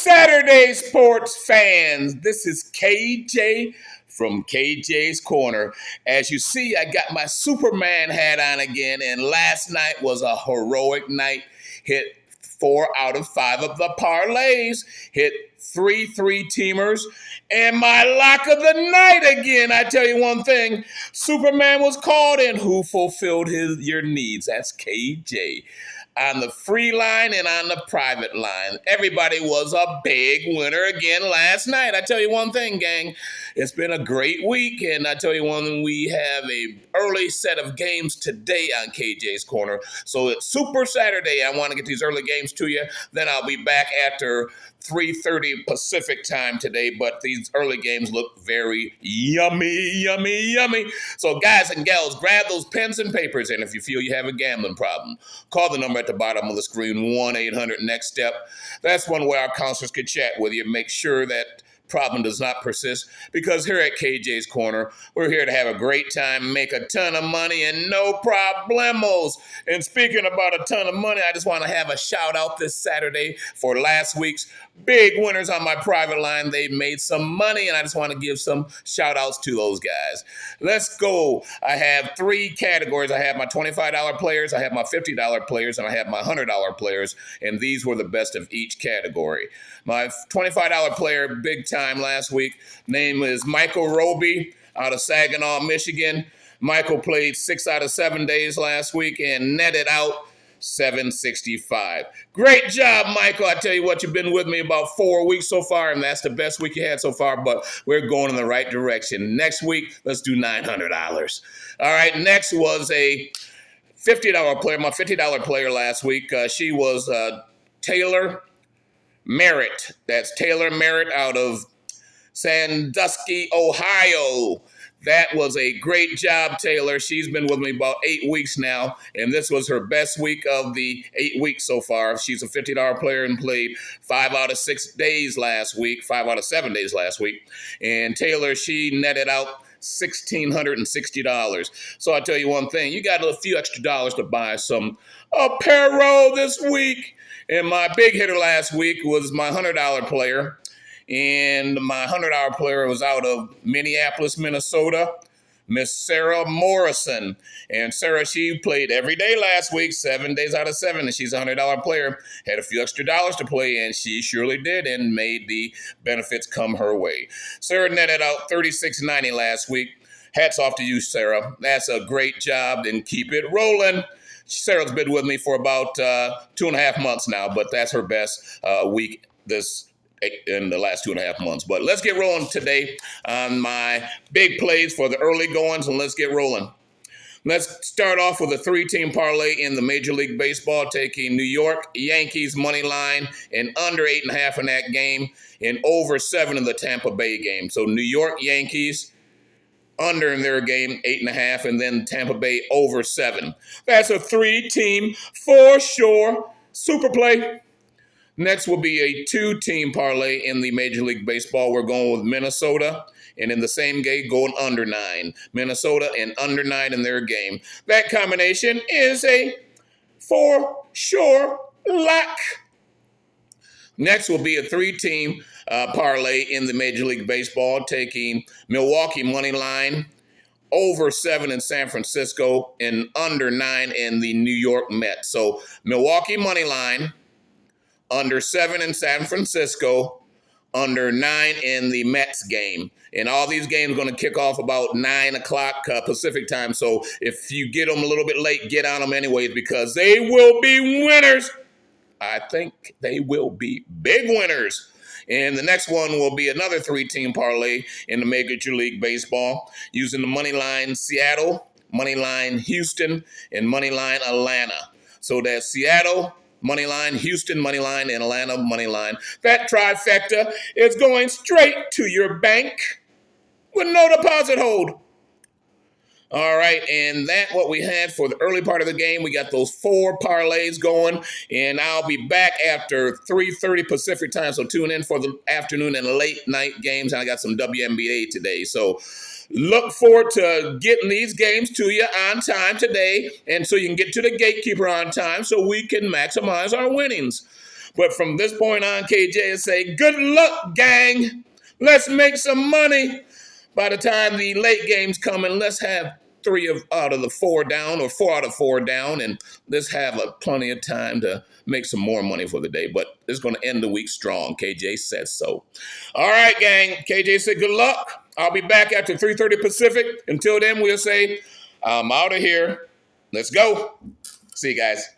Saturday, sports fans. This is KJ from KJ's Corner. As you see, I got my Superman hat on again, and last night was a heroic night. Hit 4 out of 5 of the parlays, hit 3 3-teamers, and my lock of the night again. I tell you one thing, Superman was called in. Who fulfilled your needs? That's KJ. On the free line and on the private line. Everybody was a big winner again last night. I tell you one thing, gang. It's been a great week, and I tell you one, we have a early set of games today on KJ's Corner. So it's Super Saturday. I want to get these early games to you. Then I'll be back after 3:30 Pacific time today, but these early games look very yummy, yummy, yummy. So guys and gals, grab those pens and papers, and if you feel you have a gambling problem, call the number at the bottom of the screen, 1-800-NEXT-STEP. That's one way our counselors can chat with you, make sure that problem does not persist, because here at KJ's Corner, we're here to have a great time, make a ton of money, and no problemos. And speaking about a ton of money, I just want to have a shout out this Saturday for last week's big winners on my private line. They made some money, and I just want to give some shout outs to those guys. Let's go. I have 3 categories. I have my $25 players, I have my $50 players, and I have my $100 players, and these were the best of each category. My $25 player, big time last week, name is Michael Roby out of Saginaw, Michigan. Michael played 6 out of 7 days last week and netted out $765. Great job, Michael. I tell you what, you've been with me about 4 weeks so far, and that's the best week you had so far, but we're going in the right direction. Next week, let's do $900. All right, next was a $50 player, my $50 player last week. She was Taylor Merritt. That's Taylor Merritt out of Sandusky, Ohio. That was a great job, Taylor. She's been with me about 8 weeks now, and this was her best week of the 8 weeks so far. She's a $50 player and played 5 out of 6 days last week, 5 out of 7 days last week. And Taylor, she netted out $1,660. So I tell you one thing, you got a few extra dollars to buy some apparel this week. And my big hitter last week was my $100 player. And my $100 player was out of Minneapolis, Minnesota, Miss Sarah Morrison. And Sarah, she played every day last week, 7 days out of 7, and she's a $100 player. Had a few extra dollars to play, and she surely did, and made the benefits come her way. Sarah netted out $36.90 last week. Hats off to you, Sarah. That's a great job, and keep it rolling. Sarah's been with me for about 2.5 months now, but that's her best week in the last 2.5 months. But let's get rolling today on my big plays for the early goings, and let's get rolling. Let's start off with a 3-team parlay in the Major League Baseball, taking New York Yankees money line and under 8.5 in that game, and over 7 in the Tampa Bay game. So New York Yankees under in their game, 8.5, and then Tampa Bay over 7. That's a 3-team for sure super play. Next will be a 2-team parlay in the Major League Baseball. We're going with Minnesota, and in the same game, going under 9. Minnesota and under 9 in their game. That combination is a for sure lock. Next will be a 3-team parlay in the Major League Baseball, taking Milwaukee money line, over 7 in San Francisco, and under 9 in the New York Mets. So Milwaukee money line, under 7 in San Francisco, under 9 in the Mets game. And all these games are going to kick off about 9 o'clock Pacific time. So if you get them a little bit late, get on them anyways, because they will be winners. I think they will be big winners. And the next one will be another 3-team parlay in the Major League Baseball, using the money line Seattle, money line Houston, and money line Atlanta. So that's Seattle money line, Houston money line, and Atlanta money line. That trifecta is going straight to your bank with no deposit hold. All right, and that's what we had for the early part of the game. We got those 4 parlays going, and I'll be back after 3:30 Pacific time, so tune in for the afternoon and late night games. I got some WNBA today, so look forward to getting these games to you on time today, and so you can get to the gatekeeper on time so we can maximize our winnings. But from this point on, KJ is saying, good luck, gang. Let's make some money. By the time the late games come in, let's have out of the 4 down, or 4 out of 4 down, and let's have plenty of time to make some more money for the day. But it's going to end the week strong. KJ says so. All right, gang. KJ said good luck. I'll be back after 3:30 Pacific. Until then, we'll say I'm out of here. Let's go. See you guys.